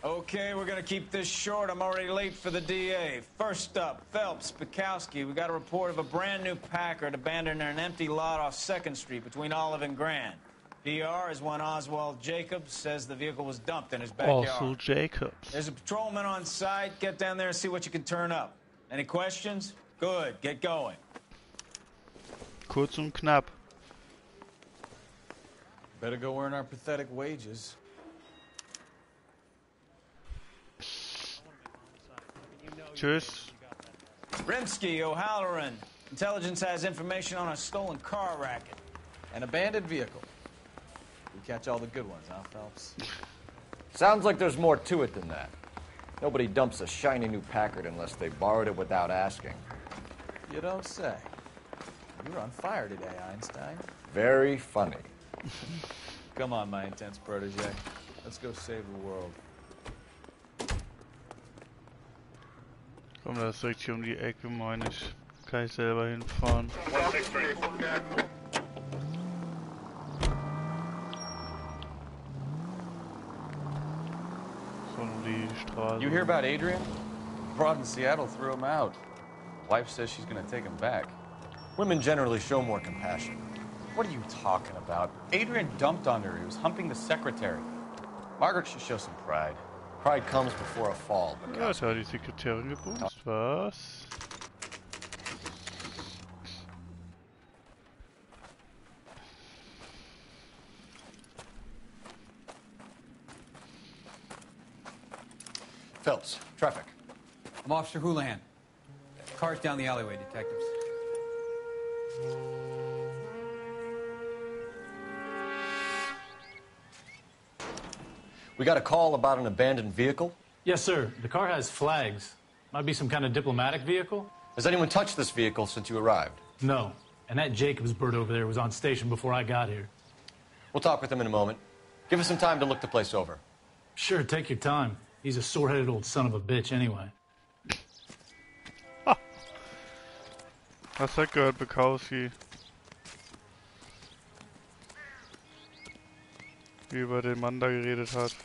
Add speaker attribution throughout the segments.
Speaker 1: Okay, we're gonna keep this short. I'm already late for the DA. First up, Phelps, Bukowski. We got a report of a brand new Packard abandoned in an empty lot off 2nd Street between Olive and Grand. PR is one Oswald Jacobs says the vehicle was dumped in his backyard.
Speaker 2: Oswald Jacobs.
Speaker 1: There's a patrolman on site. Get down there and see what you can turn up. Any questions? Good. Get going.
Speaker 2: Kurz und knapp.
Speaker 1: Better go earn our pathetic wages.
Speaker 2: Tschüss.
Speaker 1: Rimsky, O'Halloran. Intelligence has information on a stolen car racket.
Speaker 3: An abandoned vehicle. We catch all the good ones, huh, Phelps?
Speaker 4: Sounds like there's more to it than that. Nobody dumps a shiny new Packard unless they borrowed it without asking.
Speaker 3: You don't say. You were on fire today, Einstein.
Speaker 4: Very funny.
Speaker 3: Come on, my intense protege. Let's go save the world.
Speaker 2: Komm, das ist direkt hier um die Ecke, meine ich. Kann ich selber hinfahren. So um die Straße.
Speaker 3: You hear about Adrian? Broad in Seattle threw him out. Wife says she's gonna take him back.
Speaker 4: Women generally show more compassion.
Speaker 3: What are you talking about? Adrian dumped on her. He was humping the secretary. Margaret should show some pride.
Speaker 4: Pride comes before a fall.
Speaker 2: Ja, jetzt hat die Sekretärin gebumst. Was?
Speaker 4: Phelps, traffic.
Speaker 5: I'm Officer Houlihan. Car's down the alleyway, detectives.
Speaker 4: We got a call about an abandoned vehicle.
Speaker 6: Yes, sir. The car has flags. Might be some kind of diplomatic vehicle.
Speaker 4: Has anyone touched this vehicle since you arrived?
Speaker 6: No. And that Jacobs bird over there was on station before I got here.
Speaker 4: We'll talk with him in a moment. Give us some time to look the place over.
Speaker 6: Sure, take your time. He's a sore-headed old son of a bitch anyway.
Speaker 2: Was hat gehört, Bukowski? Wie über den Mann da geredet hat.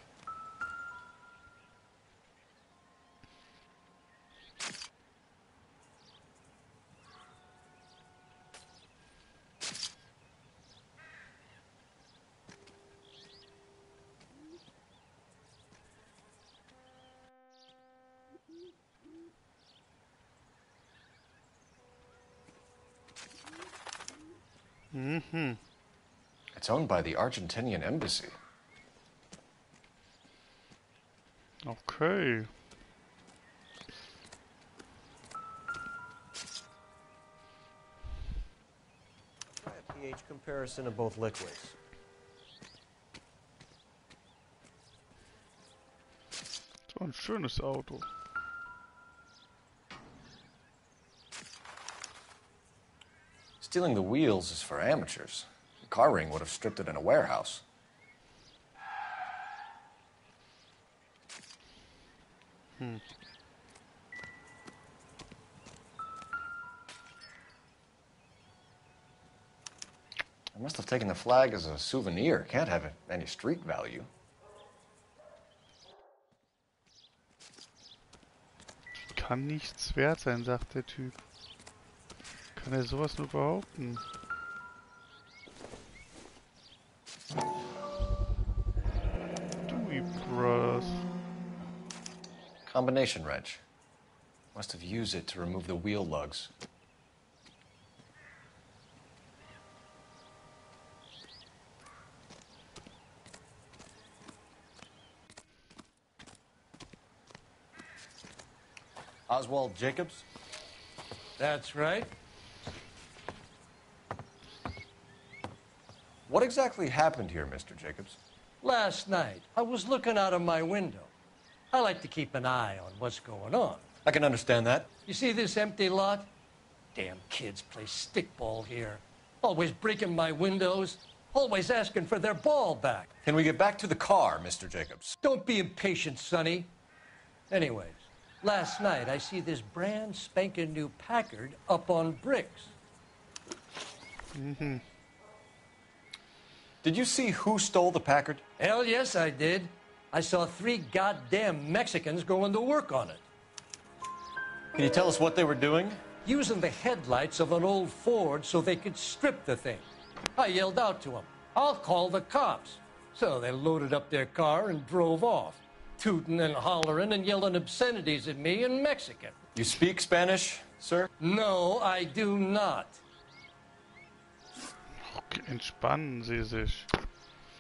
Speaker 4: It's owned by the Argentinian embassy.
Speaker 2: Okay.
Speaker 7: Try a pH comparison of both liquids.
Speaker 2: So ein schönes Auto.
Speaker 4: Stealing the wheels is for amateurs. The car ring would have stripped it in a warehouse. I must have taken the flag as a souvenir. Can't have any street value.
Speaker 2: Kann nichts wert sein, sagt der Typ. Kann er sowas nur behaupten? Dewey Brothers.
Speaker 4: Combination wrench. Must have used it to remove the wheel lugs. Oswald Jacobs?
Speaker 7: That's right.
Speaker 4: What exactly happened here, Mr. Jacobs?
Speaker 7: Last night, I was looking out of my window. I like to keep an eye on what's going on.
Speaker 4: I can understand that.
Speaker 7: You see this empty lot? Damn kids play stickball here. Always breaking my windows. Always asking for their ball back.
Speaker 4: Can we get back to the car, Mr. Jacobs?
Speaker 7: Don't be impatient, Sonny. Anyways, last night I see this brand spanking new Packard up on bricks.
Speaker 4: Did you see who stole the Packard?
Speaker 7: Hell yes, I did. I saw 3 goddamn Mexicans going to work on it.
Speaker 3: Can you tell us what they were doing?
Speaker 7: Using the headlights of an old Ford so they could strip the thing. I yelled out to them, "I'll call the cops." So they loaded up their car and drove off, tooting and hollering and yelling obscenities at me in Mexican.
Speaker 3: You speak Spanish, sir?
Speaker 7: No, I do not.
Speaker 2: Entspannen Sie sich.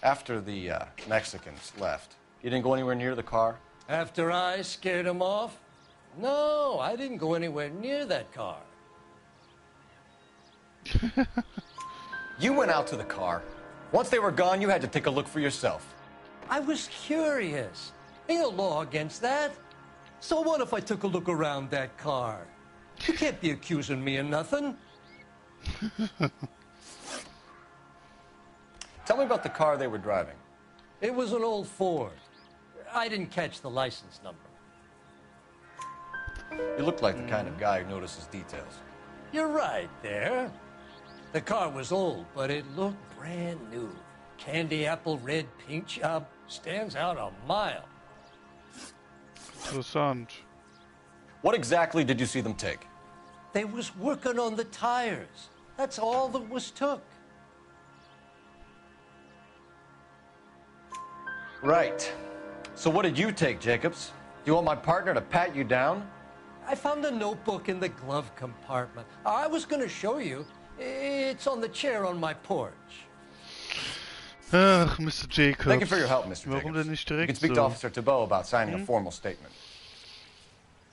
Speaker 3: After the Mexicans left, you didn't go anywhere near the car?
Speaker 7: After I scared them off? No, I didn't go anywhere near that car.
Speaker 3: You went out to the car. Once they were gone, you had to take a look for yourself.
Speaker 7: I was curious. Ain't no law against that. So what if I took a look around that car? You can't be accusing me of nothing.
Speaker 3: Tell me about the car they were driving.
Speaker 7: It was an old Ford. I didn't catch the license number.
Speaker 3: You look like the kind of guy who notices details.
Speaker 7: You're right there. The car was old, but it looked brand new. Candy apple red paint job stands out a mile.
Speaker 2: Interessant.
Speaker 3: What exactly did you see them take?
Speaker 7: They was working on the tires. That's all that was took.
Speaker 3: Right. So what did you take, Jacobs? Do you want my partner to pat you down?
Speaker 7: I found a notebook in the glove compartment. I was going to show you. It's on the chair on my porch.
Speaker 2: Ach, Mr. Jacobs.
Speaker 3: Thank you for your help, Mr.
Speaker 2: Warum
Speaker 3: Jacobs.
Speaker 2: denn nicht
Speaker 3: You
Speaker 2: direkt
Speaker 3: can speak to
Speaker 2: so?
Speaker 3: Officer Thibault about signing a formal statement.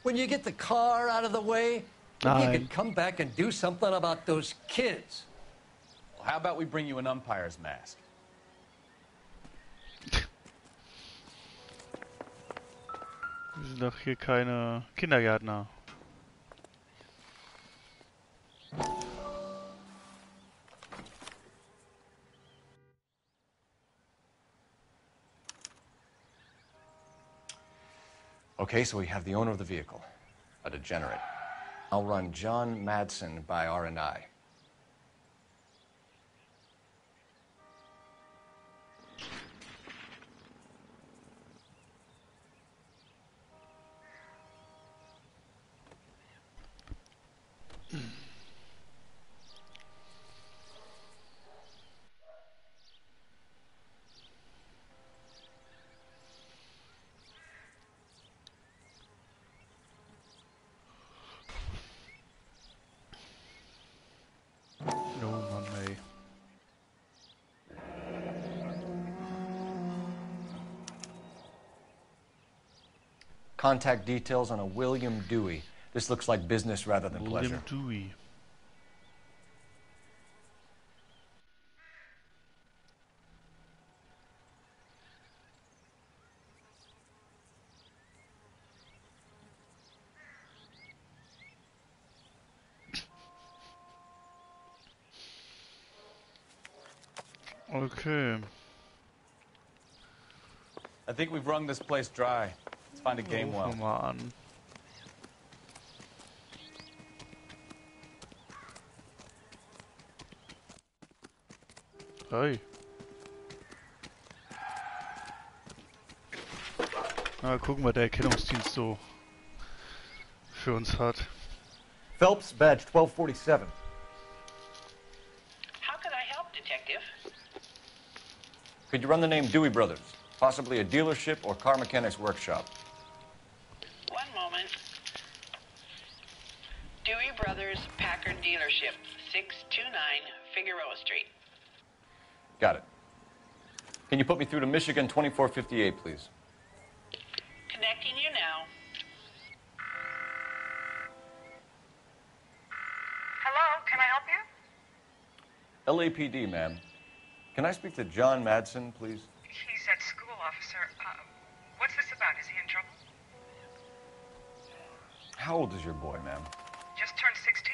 Speaker 7: When you get the car out of the way, maybe you
Speaker 2: Nein.
Speaker 7: could come back and do something about those kids.
Speaker 3: Well, how about we bring you an umpire's mask?
Speaker 2: Wir sind doch hier keine Kindergärtner.
Speaker 3: Okay, so we have the owner of the vehicle, a degenerate. I'll run John Madsen by R&I.
Speaker 2: Oh Mann, ey.
Speaker 3: Contact details on a William Dewey. This looks like business rather than pleasure.
Speaker 2: William Dewey. Okay.
Speaker 3: I think we've wrung this place dry. Let's find a game well.
Speaker 2: Ruf mal an. Hey. Na, gucken, was der Erkennungsdienst so für uns hat.
Speaker 4: Phelps, badge 1247.
Speaker 8: How can I help, Detective?
Speaker 3: Could you run the name Dewey Brothers? Possibly a dealership or car mechanics workshop.
Speaker 8: One moment. Dewey Brothers Packard Dealership, 629 Figueroa Street.
Speaker 3: Got it. Can you put me through to Michigan 2458, please?
Speaker 8: Connecting you now.
Speaker 9: Hello, can I help you?
Speaker 3: LAPD, ma'am. Can I speak to John Madsen, please?
Speaker 9: He's at school, officer. What's this about? Is he in trouble?
Speaker 3: How old is your boy, ma'am?
Speaker 9: Just turned 16.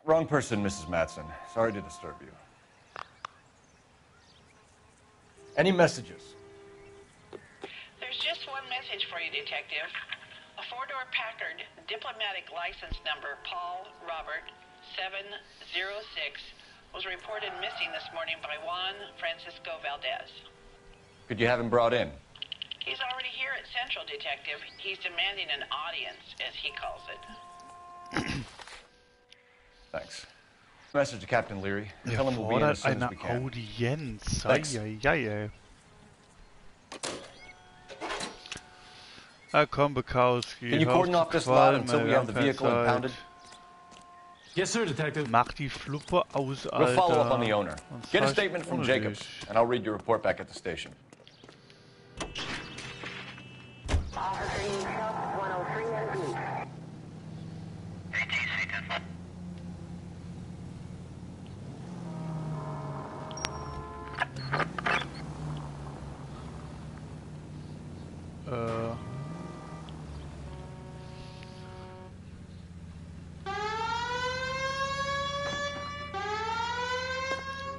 Speaker 3: Wrong person, Mrs. Madsen. Sorry to disturb you.
Speaker 4: Any messages?
Speaker 8: There's just one message for you, Detective. A four-door Packard, diplomatic license number Paul Robert 706, was reported missing this morning by Juan Francisco Valdez.
Speaker 4: Could you have him brought in?
Speaker 8: He's already here at Central, Detective. He's demanding an audience, as he calls it.
Speaker 4: Thanks. Message to Captain Leary.
Speaker 2: Er
Speaker 4: Tell him we'll be in as
Speaker 2: fordert
Speaker 4: soon as
Speaker 2: eine
Speaker 4: we can.
Speaker 2: Audienz.
Speaker 4: Thanks.
Speaker 2: Eieiei. Na komm, Bukowski.
Speaker 4: Can you cordon off this lot until we have the vehicle impounded?
Speaker 6: Yes, sir, Detective.
Speaker 2: Mach die Fluppe aus, Alter.
Speaker 4: We'll follow up on the owner.
Speaker 2: Sonst
Speaker 4: Get a
Speaker 2: fahr ich
Speaker 4: statement from
Speaker 2: ohne
Speaker 4: Jacobs,
Speaker 2: dich.
Speaker 4: and I'll read your report back at the station.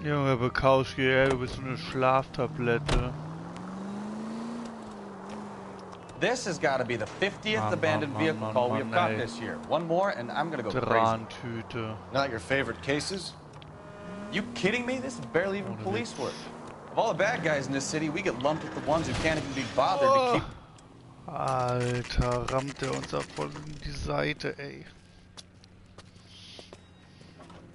Speaker 2: Junge Bukowski, ey, du bist so eine Schlaftablette.
Speaker 3: This has got to be the 50th abandoned vehicle call we have got this year. One more, and I'm gonna go crazy.
Speaker 2: Drahntüte.
Speaker 3: Not your favorite cases? You kidding me? This is barely even police work. Of all the bad guys in this city, we get lumped with the ones who can't even be bothered to keep...
Speaker 2: Alter, rammt er uns ab voll in die Seite, ey.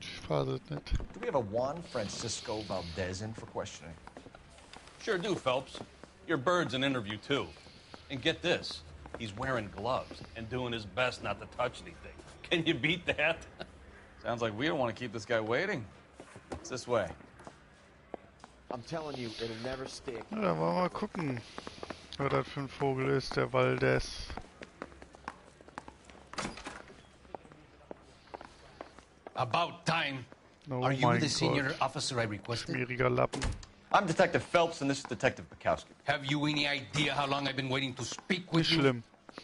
Speaker 2: Ich fass es nicht.
Speaker 4: Do we have a Juan Francisco Valdez in for questioning?
Speaker 10: Sure do, Phelps. Your bird's an interview, too. And get this, he's wearing gloves and doing his best not to touch anything. Can you beat that?
Speaker 3: Sounds like we don't want to keep this guy waiting. It's this way.
Speaker 11: I'm telling you, it'll never stick.
Speaker 2: Ja, dann wollen wir mal gucken, was das für ein Vogel ist, der Valdez.
Speaker 12: About time.
Speaker 2: Oh
Speaker 12: Are you
Speaker 2: mein
Speaker 12: the senior
Speaker 2: Gott.
Speaker 12: officer I requested?
Speaker 2: Schmieriger Lappen.
Speaker 4: I'm Detective Phelps, and this is Detective Bukowski.
Speaker 12: Have you any idea how long I've been waiting to speak with
Speaker 2: Nicht
Speaker 12: you?
Speaker 2: schlimm.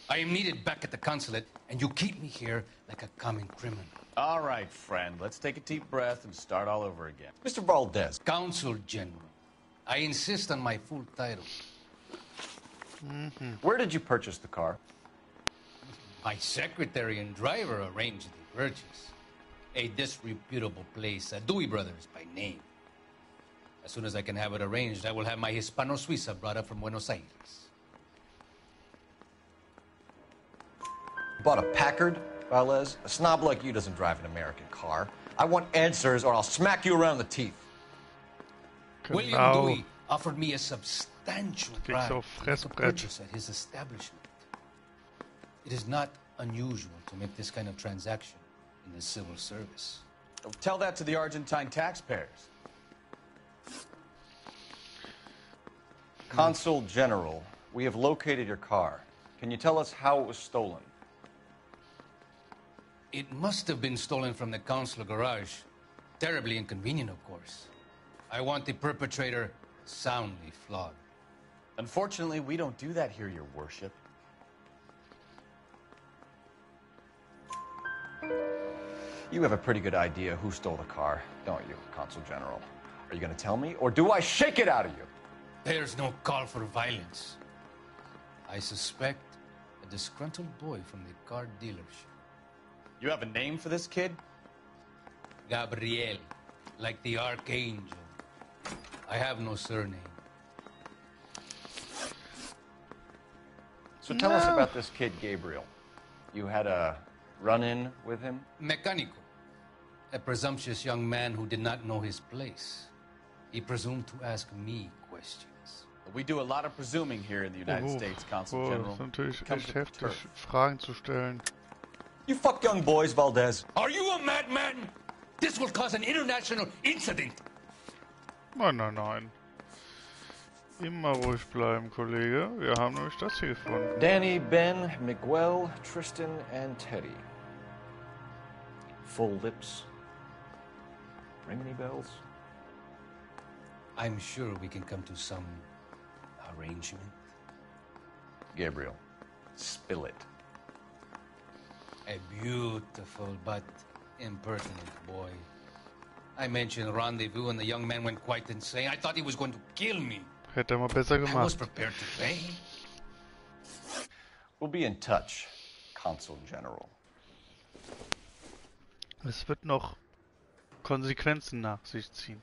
Speaker 12: I am needed back at the consulate, and you keep me here like a common criminal.
Speaker 3: All right, friend. Let's take a deep breath and start all over again.
Speaker 4: Mr. Valdez.
Speaker 12: Consul General. I insist on my full title.
Speaker 4: Where did you purchase the car?
Speaker 12: My secretary and driver arranged the purchase. A disreputable place, Dewey Brothers by name. As soon as I can have it arranged, I will have my Hispano Suiza brought up from Buenos Aires.
Speaker 4: Bought a Packard, Valdez? A snob like you doesn't drive an American car. I want answers or I'll smack you around the teeth.
Speaker 12: William
Speaker 2: Genau.
Speaker 12: Dewey offered me a substantial
Speaker 2: Kriegst du
Speaker 12: price
Speaker 2: auf
Speaker 12: to make a
Speaker 2: Fressbrett.
Speaker 12: purchase at his establishment. It is not unusual to make this kind of transaction in the civil service.
Speaker 3: Tell that to the Argentine taxpayers.
Speaker 4: Consul General, we have located your car. Can you tell us how it was stolen?
Speaker 12: It must have been stolen from the consular garage. Terribly inconvenient, of course. I want the perpetrator soundly flogged.
Speaker 3: Unfortunately, we don't do that here, Your Worship.
Speaker 4: You have a pretty good idea who stole the car, don't you, Consul General? Are you going to tell me, or do I shake it out of you?
Speaker 12: There's no call for violence. I suspect a disgruntled boy from the car dealership.
Speaker 3: You have a name for this kid?
Speaker 12: Gabriel, like the archangel. I have no surname.
Speaker 4: So tell us about this kid, Gabriel. You had a run-in with him?
Speaker 12: Mecánico, a presumptuous young man who did not know his place. He presumed to ask me questions.
Speaker 3: We do a lot of presuming here in the United States, Consul
Speaker 2: Das
Speaker 3: General.
Speaker 2: ist natürlich
Speaker 3: Comes
Speaker 2: echt
Speaker 3: with the
Speaker 2: heftig,
Speaker 3: turf.
Speaker 2: Fragen zu stellen.
Speaker 4: You fuck young boys, Valdez.
Speaker 12: Are you a madman? This will cause an international incident.
Speaker 2: Nein, nein, nein. Immer ruhig bleiben, Kollege. Wir haben nämlich das hier gefunden.
Speaker 4: Danny, Ben, Miguel, Tristan, and Teddy. Full lips. Ring any bells?
Speaker 12: I'm sure we can come to some arrangement.
Speaker 4: Gabriel, spill it.
Speaker 12: A beautiful but impertinent boy. I mentioned rendezvous and the young man went quite insane. I thought he was going to kill me.
Speaker 2: Hätte er mal besser
Speaker 12: I was
Speaker 2: gemacht.
Speaker 12: prepared to pay.
Speaker 4: We'll be in touch, Consul General.
Speaker 2: Es wird noch Konsequenzen nach sich ziehen.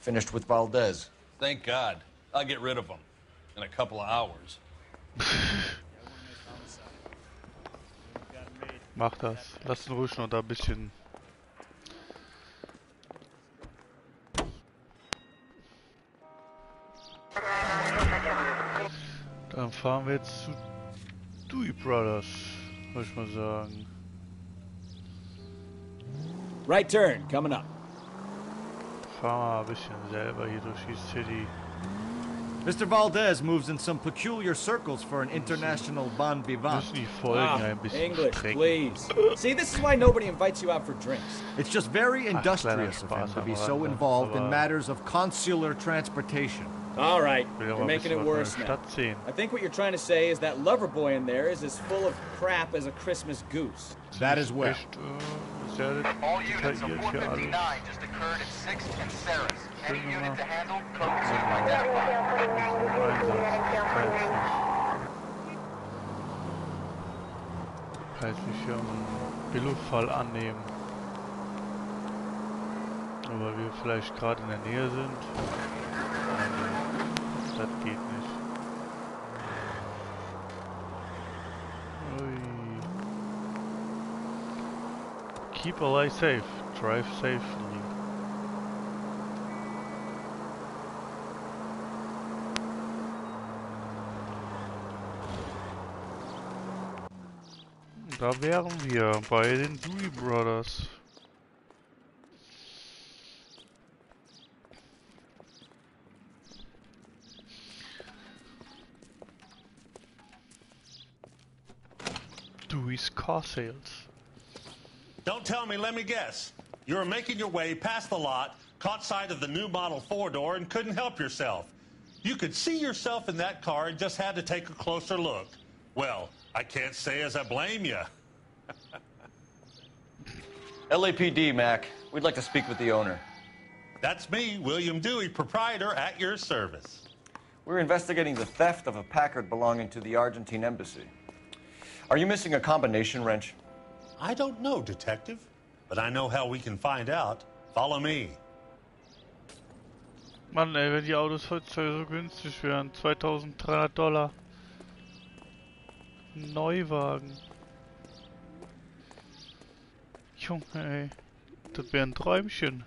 Speaker 4: finished with Valdez.
Speaker 10: Thank God. I'll get rid of him in a couple of hours.
Speaker 2: Mach das. Lass ihn ruhig noch da ein bisschen. Dann fahren wir jetzt zu Dewey Brothers, würde ich mal sagen.
Speaker 1: Right turn, coming up.
Speaker 2: Fahren wir ein bisschen selber hier durch die City.
Speaker 11: Mr. Valdez moves in some peculiar circles for an international bon vivant.
Speaker 2: Müssen die Folgen ein bisschen
Speaker 1: English,
Speaker 2: strecken.
Speaker 1: please. See, this is why nobody invites you out for drinks.
Speaker 11: It's just very industrious of him
Speaker 2: Spaß
Speaker 11: to be
Speaker 2: am
Speaker 11: so
Speaker 2: Rande,
Speaker 11: involved in
Speaker 2: aber-
Speaker 11: matters of consular transportation.
Speaker 1: All right,
Speaker 2: Will
Speaker 1: you're
Speaker 2: aber ein
Speaker 1: making
Speaker 2: bisschen
Speaker 1: it
Speaker 2: was
Speaker 1: worse
Speaker 2: von der
Speaker 1: now.
Speaker 2: Stadt sehen.
Speaker 1: I think what you're trying to say is that lover boy in there is as full of crap as a Christmas goose.
Speaker 11: That is well.
Speaker 2: Echt, sehr
Speaker 13: All units of
Speaker 2: detailliert hier
Speaker 13: 459
Speaker 2: alles.
Speaker 13: just occurred at 6th and Sarah's. Any
Speaker 2: Schön
Speaker 13: unit to
Speaker 2: gemacht.
Speaker 13: handle, code 2 identified.
Speaker 2: Kann ich mich hier einen Billo-Fall annehmen. Aber weil wir vielleicht gerade in der Nähe sind. Das geht nicht. Ui. Keep alive safe. Drive safely. Da wären wir bei den Dewey Brothers. Dewey's Car Sales.
Speaker 14: Don't tell me, let me guess. You were making your way past the lot, caught sight of the new model 4-door, and couldn't help yourself. You could see yourself in that car and just had to take a closer look. Well, I can't say as I blame you.
Speaker 4: LAPD, Mac. We'd like to speak with the owner.
Speaker 14: That's me, William Dewey, proprietor, at your service.
Speaker 4: We're investigating the theft of a Packard belonging to the Argentine embassy. Are you missing a combination wrench?
Speaker 14: I don't know, Detective, but I know how we can find out. Follow me.
Speaker 2: Mann, ey, wenn die Autos heutzutage so günstig wären. $2.300. Neuwagen. Junge, ey. Das wäre ein Träumchen.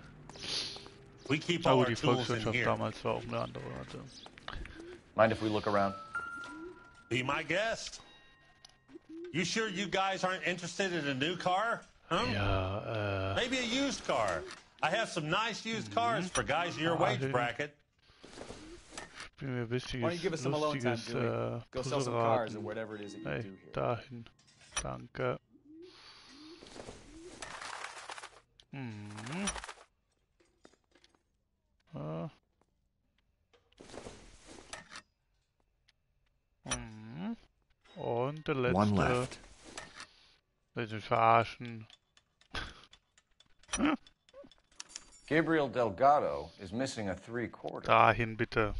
Speaker 14: We keep
Speaker 2: Aber
Speaker 14: all our
Speaker 2: die
Speaker 14: tools in
Speaker 2: Volkswirtschaft
Speaker 14: here.
Speaker 2: damals war auch eine andere. Hatte.
Speaker 4: Mind if we look around?
Speaker 14: Be my guest. You sure you guys aren't interested in a new car? Huh?
Speaker 2: Ja,
Speaker 14: Maybe a used car. I have some nice used cars for guys in your wage bracket.
Speaker 2: Ich bin mir wichtiges,
Speaker 5: Why don't you give us some alone time,
Speaker 2: lustiges
Speaker 5: Dewey? Go sell some cars or
Speaker 2: Puzzleraten.
Speaker 5: whatever it is that you
Speaker 2: Hey,
Speaker 5: do here.
Speaker 2: dahin. Danke. Mhm. Ah. Mhm. Und der letzte.
Speaker 11: One left.
Speaker 2: Will ich mich verarschen.
Speaker 4: Gabriel Delgado is missing a 3/4.
Speaker 2: Dahin bitte.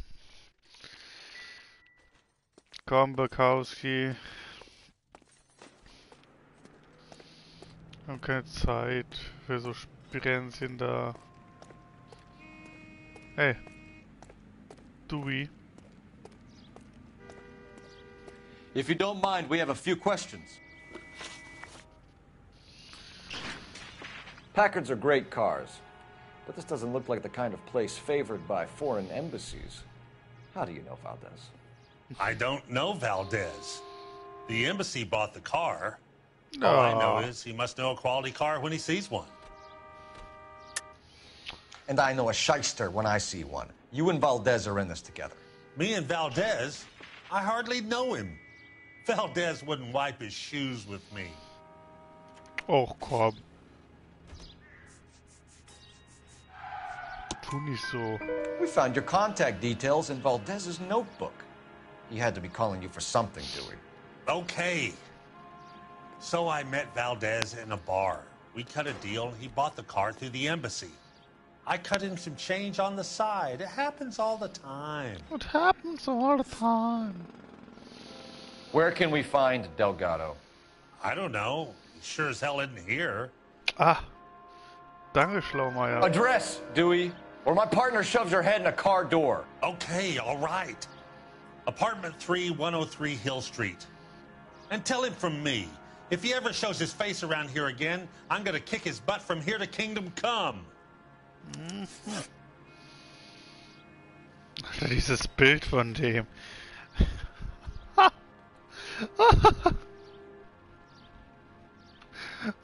Speaker 2: Komm, Bukowski. Wir haben keine Zeit für so Spirenzchen da. Hey. Dewey.
Speaker 4: If you don't mind, we have a few questions. Packards are great cars, but this doesn't look like the kind of place favored by foreign embassies. How do you know Valdez?
Speaker 14: I don't know Valdez. The embassy bought the car. All I know is he must know a quality car when he sees one.
Speaker 4: And I know a shyster when I see one. You and Valdez are in this together.
Speaker 14: Me and Valdez? I hardly know him. Valdez wouldn't wipe his shoes with me.
Speaker 2: Oh, komm. Tu nicht so.
Speaker 4: We found your contact details in Valdez's notebook. He had to be calling you for something, Dewey.
Speaker 14: Okay. So I met Valdez in a bar. We cut a deal and he bought the car through the embassy. I cut him some change on the side. It happens all the time.
Speaker 2: It happens all the time.
Speaker 4: Where can we find Delgado?
Speaker 14: I don't know. He sure as hell isn't here.
Speaker 2: Ah. Danke, Schlaumeier.
Speaker 4: Address, Dewey. Or my partner shoves her head in a car door.
Speaker 14: Okay, all right. Apartment 3, 103 Hill Street. And tell him from me, if he ever shows his face around here again, I'm gonna kick his butt from here to Kingdom Come.
Speaker 2: Dieses Bild von dem.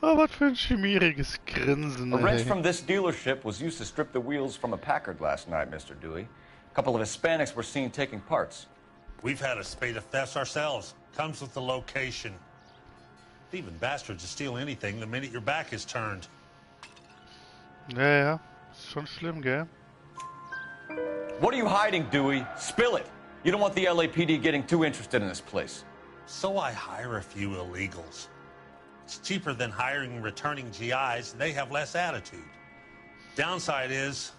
Speaker 2: Oh, was für ein schmieriges Grinsen.
Speaker 4: A wrench from this dealership was used to strip the wheels from a Packard last night, Mr. Dewey. A couple of Hispanics were seen taking parts.
Speaker 14: We've had a spate of thefts ourselves. Comes with the location. Thieving bastards to steal anything the minute your back is turned.
Speaker 2: Ja. Ist schon schlimm, gell?
Speaker 4: What are you hiding, Dewey? Spill it. You don't want the LAPD getting too interested in this place.
Speaker 14: So I hire a few illegals. It's cheaper than hiring returning GIs, and they have less attitude. Downside is,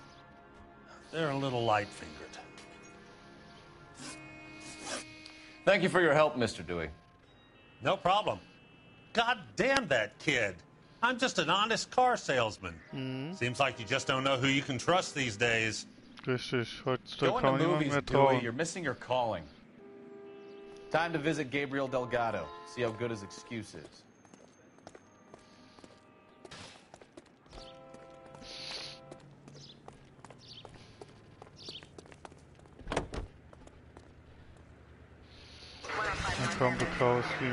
Speaker 14: they're a little light-fingered.
Speaker 4: Thank you for your help, Mr. Dewey.
Speaker 14: No problem. God damn that kid. I'm just an honest car salesman. Seems like you just don't know who you can trust these days.
Speaker 2: Richtig, heutzutage
Speaker 3: Going
Speaker 2: kann
Speaker 3: to
Speaker 2: man niemand
Speaker 3: movies,
Speaker 2: mehr
Speaker 3: Dewey,
Speaker 2: trauen.
Speaker 3: you're missing your calling. Time to visit Gabriel Delgado. See how good his excuse is.
Speaker 2: Ein Kompass wie.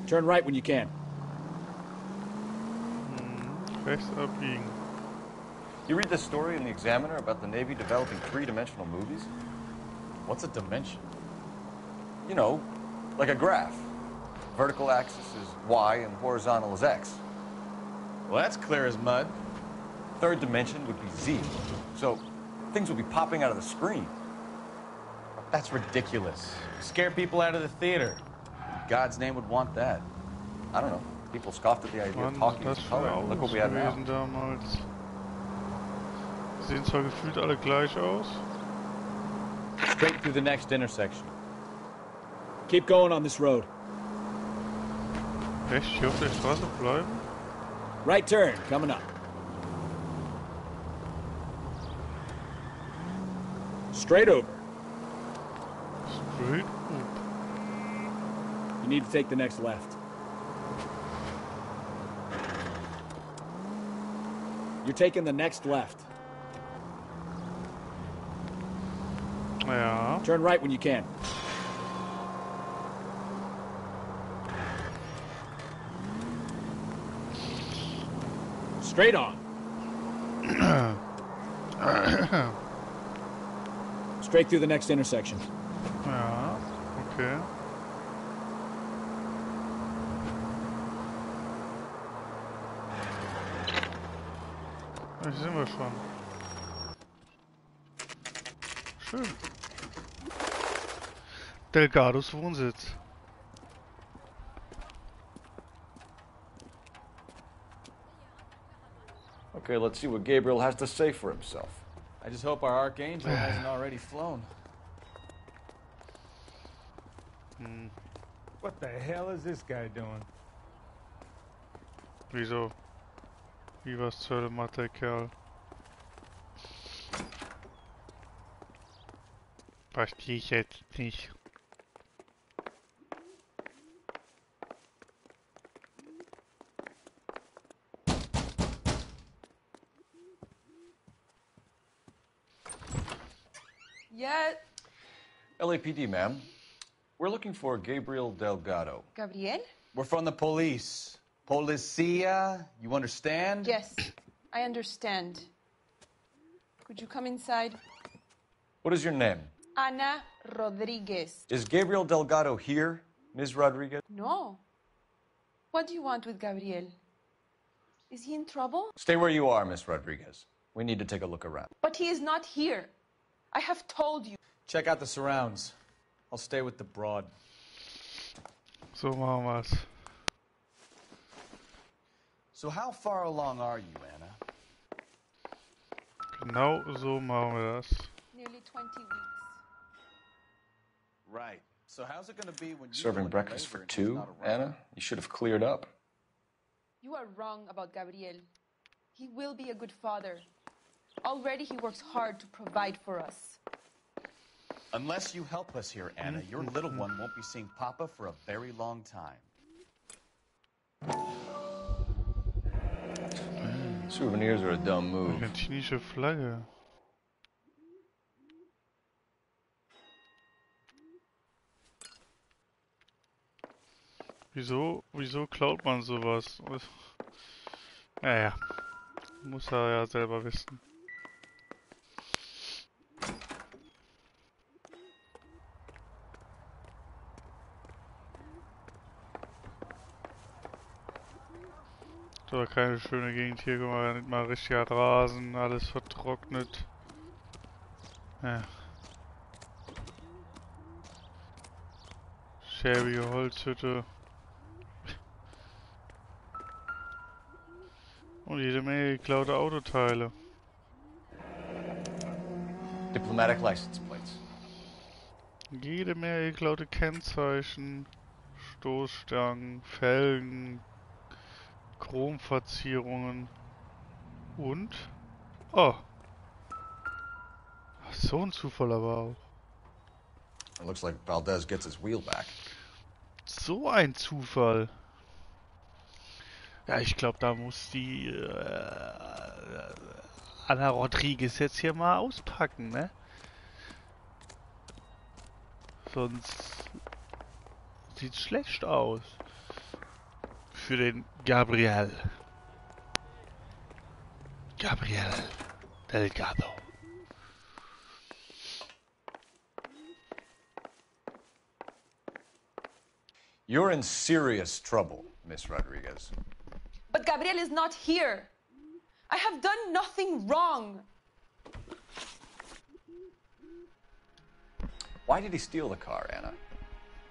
Speaker 15: Turn right when you can.
Speaker 2: Rechts abbiegen.
Speaker 4: You read this story in the Examiner about the Navy developing three-dimensional movies?
Speaker 3: What's a dimension?
Speaker 4: You know, like a graph. Vertical axis is Y and horizontal is X.
Speaker 3: Well, that's clear as mud.
Speaker 4: Third dimension would be Z. So things would be popping out of the screen.
Speaker 3: That's ridiculous. Scare people out of the theater. God's name would want that.
Speaker 4: I don't know. People scoffed at the idea of
Speaker 2: Mann,
Speaker 4: talking
Speaker 2: das
Speaker 4: in
Speaker 2: für
Speaker 4: color. Look what
Speaker 2: Autos
Speaker 4: we have now.
Speaker 2: gewesen damals. Sehen zwar gefühlt alle gleich aus.
Speaker 3: Straight through the next intersection.
Speaker 15: Keep going on this road.
Speaker 2: Echt? Hier auf der Straße bleiben?
Speaker 15: Right turn, coming up. Straight over.
Speaker 2: Straight up.
Speaker 15: You need to take the next left. You're taking the next left.
Speaker 2: Ja.
Speaker 15: Turn right when you can. Straight on. Straight through the next intersection.
Speaker 2: Ja, okay. Hier sind wir schon. Schön. Gados Wohnsitz.
Speaker 4: Okay, let's see what Gabriel has to say for himself.
Speaker 3: I just hope our archangel hasn't already flown.
Speaker 16: What the hell is this guy doing?
Speaker 2: Wieso? Wie was zur Hölle macht der Kerl? Verstehe ich jetzt nicht.
Speaker 17: Yeah.
Speaker 4: LAPD, ma'am. We're looking for Gabriel Delgado.
Speaker 17: Gabriel?
Speaker 3: We're from the police. Policia, you understand?
Speaker 17: Yes, I understand. Could you come inside?
Speaker 4: What is your name?
Speaker 17: Ana Rodriguez.
Speaker 4: Is Gabriel Delgado here, Ms. Rodriguez?
Speaker 17: No. What do you want with Gabriel? Is he in trouble?
Speaker 4: Stay where you are, Ms. Rodriguez. We need to take a look around.
Speaker 17: But he is not here. I have told you.
Speaker 3: Check out the surrounds. I'll stay with the broad.
Speaker 2: So machen wir's.
Speaker 3: So how far along are you, Anna?
Speaker 2: Genau so machen wir das.
Speaker 17: Nearly 20 weeks.
Speaker 3: Right. So how's it going to be when you
Speaker 4: Serving breakfast for two, Anna? You should have cleared up.
Speaker 17: You are wrong about Gabriel. He will be a good father. Already he works hard to provide for us.
Speaker 3: Unless you help us here, Anna, your little one won't be seeing Papa for a very long time.
Speaker 4: Souvenirs are a dumb move.
Speaker 2: Argentinische Flagge. Wieso klaut man sowas? Naja, muss er ja selber wissen. So, keine schöne Gegend hier, guck mal, nicht mal richtiger Rasen, alles vertrocknet. Ja. Schäbige Holzhütte. Und jede Menge geklaute Autoteile.
Speaker 4: Diplomatic license plates.
Speaker 2: Jede Menge geklaute Kennzeichen, Stoßstangen, Felgen, Chromverzierungen und... Oh! So ein Zufall aber auch.
Speaker 4: It looks like Valdez gets his wheel back.
Speaker 2: So ein Zufall. Ja, ich glaube, da muss die Anna Rodriguez jetzt hier mal auspacken, ne? Sonst sieht's schlecht aus. Für den Gabriel. Gabriel Delgado.
Speaker 4: You're in serious trouble, Miss Rodriguez.
Speaker 17: But Gabriel is not here. I have done nothing wrong.
Speaker 4: Why did he steal the car, Anna?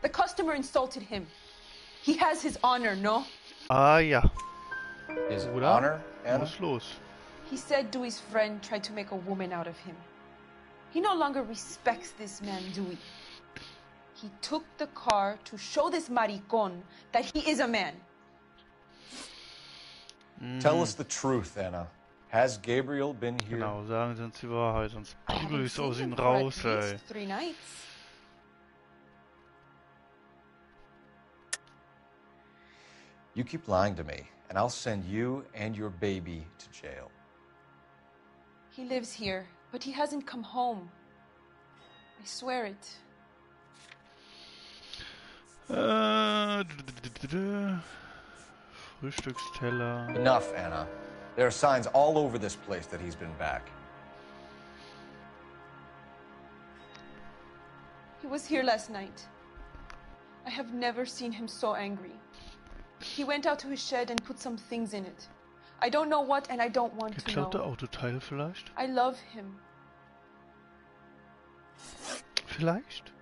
Speaker 17: The customer insulted him. He has his honor, no?
Speaker 2: Ah ja.
Speaker 4: His
Speaker 2: Oder?
Speaker 4: honor, Anna?
Speaker 2: Was ist los?
Speaker 17: He said Dewey's friend tried to make a woman out of him. He no longer respects this man, Dewey. He took the car to show this maricon that he is a man.
Speaker 4: Tell us the truth, Anna. Has Gabriel been here?
Speaker 2: Genau, sagen Sie uns die Wahrheit, sonst
Speaker 17: I
Speaker 2: prügel
Speaker 17: haven't
Speaker 2: ich's
Speaker 17: seen
Speaker 2: aus
Speaker 17: him
Speaker 2: Ihnen
Speaker 17: for
Speaker 2: raus,
Speaker 17: at
Speaker 2: ey.
Speaker 17: least 3 nights.
Speaker 4: You keep lying to me, and I'll send you and your baby to jail.
Speaker 17: He lives here, but he hasn't come home. I swear it.
Speaker 2: Frühstücksteller.
Speaker 4: Enough, Anna. There are signs all over this place that he's been back.
Speaker 17: He was here last night. I have never seen him so angry. He went out to his shed and put some things in it. I don't know what and I don't want to
Speaker 2: Geklaute
Speaker 17: know.
Speaker 2: Autoteile vielleicht?
Speaker 17: I love him.
Speaker 2: Vielleicht?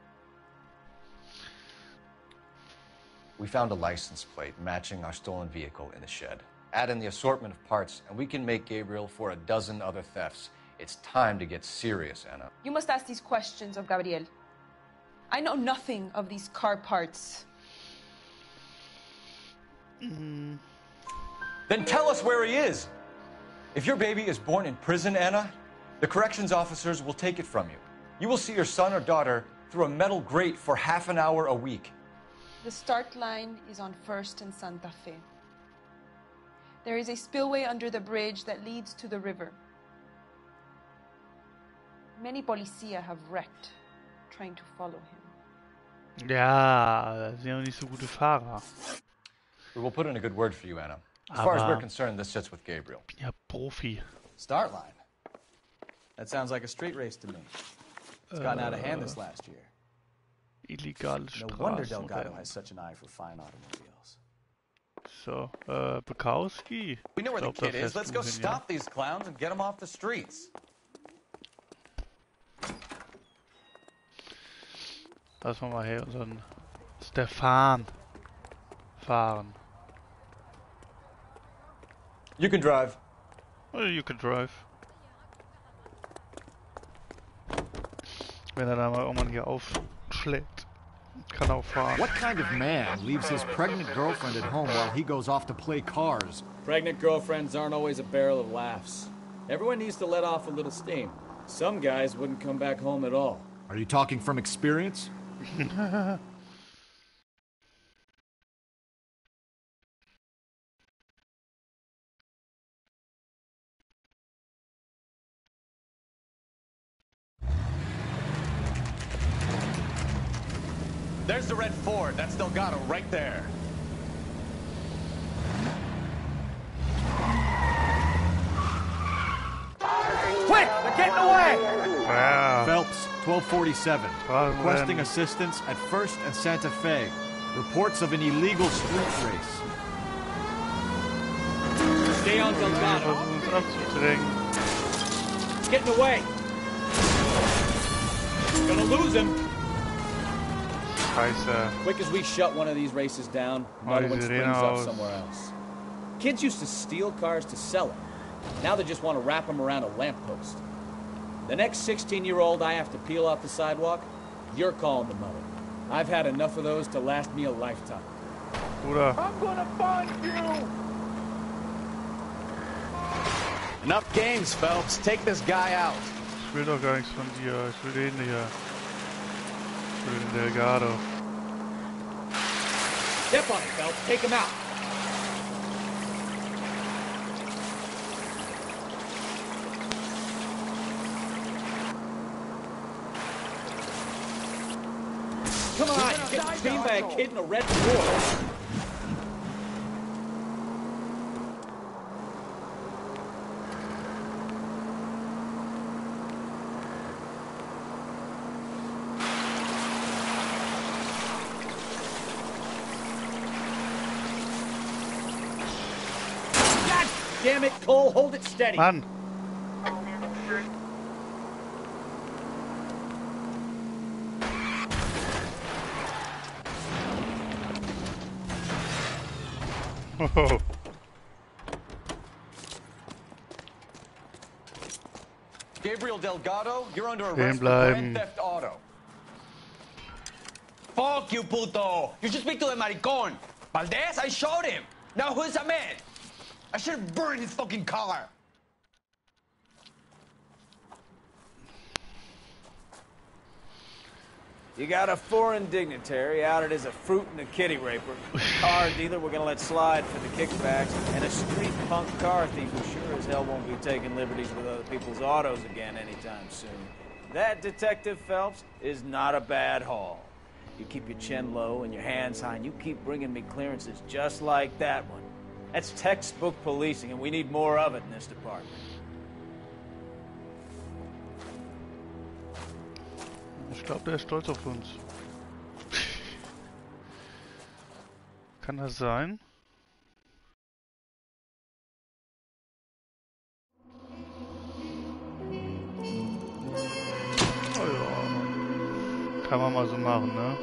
Speaker 4: We found a license plate matching our stolen vehicle in the shed. Add in the assortment of parts, and we can make Gabriel for a dozen other thefts. It's time to get serious, Anna.
Speaker 17: You must ask these questions of Gabriel. I know nothing of these car parts.
Speaker 4: Then tell us where he is. If your baby is born in prison, Anna, the corrections officers will take it from you. You will see your son or daughter through a metal grate for half an hour a week.
Speaker 17: The start line is on 1st and Santa Fe. There is a spillway under the bridge that leads to the river. Many policia have wrecked trying to follow him.
Speaker 2: Ja, das sind ja nicht so gute Fahrer.
Speaker 4: We will put in a good word for you, Anna. As far as we're concerned, this sits with Gabriel.
Speaker 2: Ja, Profi.
Speaker 3: Start line. That sounds like a street race to me. It's gotten out of hand this last year.
Speaker 2: Illegale
Speaker 3: No wonder
Speaker 2: Straßenrennen.
Speaker 3: Delgado has such an eye for fine automobiles.
Speaker 2: So, Bukowski.
Speaker 3: We know where the
Speaker 2: Ich glaub,
Speaker 3: kid
Speaker 2: da
Speaker 3: is.
Speaker 2: fährst
Speaker 3: Let's
Speaker 2: du
Speaker 3: go
Speaker 2: hin,
Speaker 3: stop these clowns and get them off the streets.
Speaker 2: Lass mal her unseren Stefan fahren.
Speaker 4: You can drive.
Speaker 2: Well, you can drive. Wenn er da mal irgendwann hier aufschlägt. Kann auch fahren.
Speaker 11: What kind of man leaves his pregnant girlfriend at home while he goes off to play cars?
Speaker 15: Pregnant girlfriends aren't always a barrel of laughs. Everyone needs to let off a little steam. Some guys wouldn't come back home at all.
Speaker 11: Are you talking from experience?
Speaker 3: There's the red Ford. That's Delgado right there.
Speaker 11: Quick! They're getting away!
Speaker 2: Wow.
Speaker 11: Phelps, 1247.
Speaker 2: Straßenrennen.
Speaker 11: Requesting assistance at 1st and Santa Fe. Reports of an illegal street race.
Speaker 15: Stay on Delgado.
Speaker 2: Versuchen uns abzudrängen.
Speaker 15: He's getting away. Gonna lose him.
Speaker 2: Scheiße.
Speaker 15: Quick as we shut one of these races down, another one springs up somewhere else. Kids used to steal cars to sell them. Now they just want to wrap them around a lamppost. The next 16-year-old I have to peel off the sidewalk, you're calling the mother. I've had enough of those to last me a lifetime.
Speaker 2: Bruder.
Speaker 16: I'm gonna find you!
Speaker 3: Enough games, Phelps. Take this guy out.
Speaker 2: Ich will doch gar nichts von dir. Ich will den hier. Ich will den Delgado.
Speaker 15: Step on it, Phelps. Take him out. Come on, you're getting seen by a kid in a red Ford. God damn it, Cole, hold it steady.
Speaker 2: Mann. Oh.
Speaker 3: Gabriel Delgado, you're under
Speaker 2: Stehen
Speaker 3: arrest for
Speaker 2: bleiben.
Speaker 3: grand theft auto.
Speaker 1: Fuck you, puto! You should speak to the maricon. Valdez, I showed him. Now who's a man? I should have burned his fucking car. You got a foreign dignitary outed as a fruit and a kitty raper, a car dealer we're gonna let slide for the kickbacks, and a street punk car thief who sure as hell won't be taking liberties with other people's autos again anytime soon. That, Detective Phelps, is not a bad haul. You keep your chin low and your hands high, and you keep bringing me clearances just like that one. That's textbook policing, and we need more of it in this department.
Speaker 2: Ich glaube, der ist stolz auf uns. Kann das sein? Oh ja. Kann man mal so machen, ne?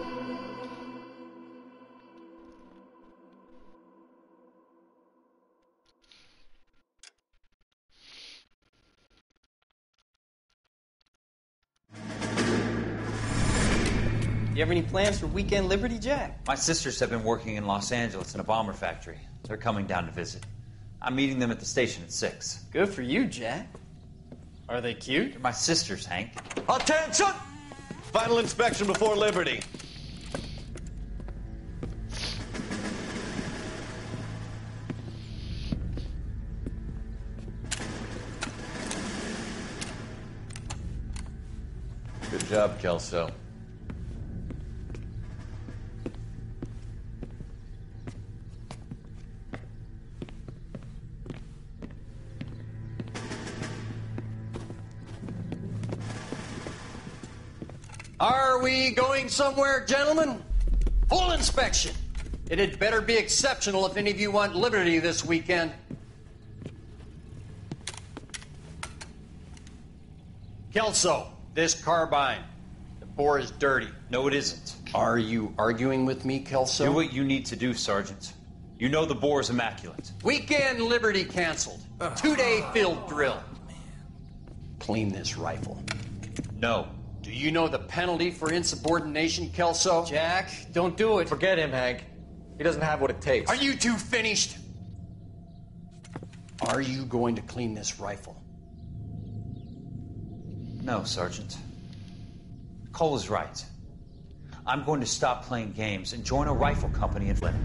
Speaker 18: You have any plans for weekend Liberty, Jack?
Speaker 19: My sisters have been working in Los Angeles in a bomber factory. They're coming down to visit. I'm meeting them at the station at 6.
Speaker 18: Good for you, Jack. Are they cute?
Speaker 19: They're my sisters, Hank.
Speaker 3: Attention! Final inspection before Liberty. Good job, Kelso.
Speaker 7: Are we going somewhere, gentlemen? Full inspection. It had better be exceptional if any of you want liberty this weekend. Kelso, this carbine. The bore is dirty.
Speaker 19: No, it isn't.
Speaker 7: Are you arguing with me, Kelso?
Speaker 19: Do what you need to do, Sergeant. You know the bore is immaculate.
Speaker 7: Weekend liberty canceled. 2-day field drill. Clean this rifle.
Speaker 19: No.
Speaker 20: Do you know the penalty for insubordination, Kelso?
Speaker 18: Jack, don't do it.
Speaker 4: Forget him, Hank. He doesn't have what it takes.
Speaker 20: Are you two finished? Are you going to clean this rifle?
Speaker 19: No, Sergeant. Cole is right. I'm going to stop playing games and join a rifle company in Flint.